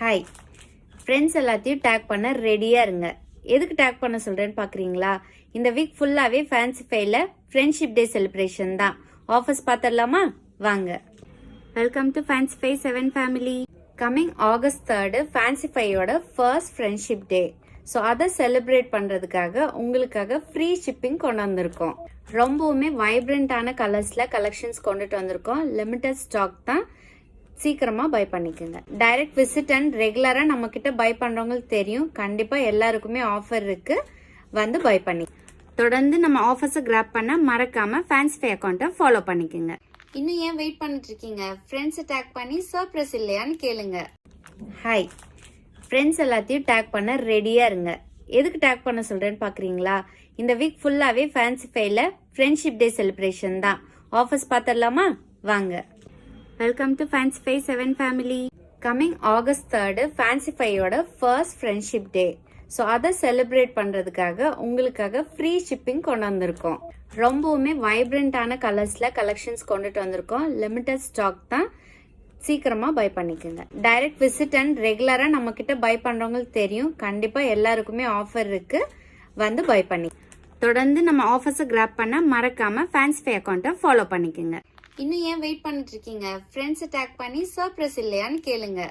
Hi friends எல்லாத்தையும் take பண்ண ரெடியாக இருங்க. எதுக்கு டேக் பண்ண சொல்கிறேன்னு பார்க்குறீங்களா? இந்த வீக் ஃபுல்லாகவே ஃபேன்சிஃபைல ஃப்ரெண்ட்ஷிப் டே செலிப்ரேஷன் தான். ஆஃபர்ஸ் பார்த்துடலாமா? வாங்க. Welcome to Fancify 7 family. Coming August 3 ஃபேன்சிஃபையோட ஃபர்ஸ்ட் ஃப்ரெண்ட்ஷிப் டே. ஸோ அதை செலிப்ரேட் பண்ணுறதுக்காக உங்களுக்காக ஃப்ரீ ஷிப்பிங் கொண்டு வந்திருக்கோம். ரொம்பவுமே வைப்ரண்டான கலர்ஸில் கலெக்ஷன்ஸ் கொண்டுட்டு வந்திருக்கோம். லிமிட்டட் ஸ்டாக் தான், சீக்கிரமா பை பண்ணிக்கோங்க. டைரக்ட் விசிட் அண்ட் ரெகுலரா நம்ம கிட்ட பை பண்றவங்களுக்கு தெரியும், கண்டிப்பா எல்லாருக்குமே ஆஃபர் இருக்கு, வந்து பை பண்ணி. தொடர்ந்து நம்ம ஆஃபர்ஸை கிராப் பண்ண மறக்காம ஃபேன்சிஃபை அக்கௌண்ட்டை ஃபாலோ பண்ணிக்கோங்க. இன்னும் ஏன் வெயிட் பண்ணிட்டு இருக்கீங்க? ஃப்ரெண்ட்ஸை டேக் பண்ணி சர்ப்ரைஸ் இல்லையான்னு கேளுங்க. ஹாய் ஃப்ரெண்ட்ஸ் எல்லாத்தையும் டேக் பண்ண ரெடியா இருங்க. எதுக்கு டேக் பண்ண சொல்றேன்னு பாக்குறீங்களா? இந்த வீக் ஃபுல்லாவே ஃபேன்சிஃபைல ஃப்ரெண்ட்ஷிப் டே செலிப்ரேஷன் தான். ஆஃபர்ஸ் பார்த்துடலாமா? வாங்க. Welcome to Fancify 7 family. Coming August 3 ஃபேன்சிஃபையோட ஃபர்ஸ்ட் ஃப்ரெண்ட்ஷிப் டே. ஸோ அதை செலிப்ரேட் பண்ணுறதுக்காக உங்களுக்காக ஃப்ரீ ஷிப்பிங் கொண்டு வந்திருக்கோம். ரொம்பவுமே வைப்ரண்டான கலர்ஸில் கலெக்ஷன்ஸ் கொண்டுட்டு வந்திருக்கோம். லிமிட்டட் ஸ்டாக் தான், சீக்கிரமாக பை பண்ணிக்கோங்க. டைரக்ட் விசிட் அண்ட் ரெகுலராக நம்ம கிட்ட பை பண்ணுறவங்களுக்கு தெரியும், கண்டிப்பாக எல்லாருக்குமே ஆஃபர் இருக்கு, வந்து பை பண்ணி. தொடர்ந்து நம்ம ஆஃபர்ஸை கிராப் பண்ண மறக்காம ஃபேன்சிஃபை அக்கௌண்ட்டை ஃபாலோ பண்ணிக்கோங்க. இன்னும் ஏன் வெயிட் பண்ணிட்டு இருக்கீங்க? ஃப்ரெண்ட்ஸை டேக் பண்ணி சர்ப்ரைஸ் இல்லையான்னு கேளுங்க.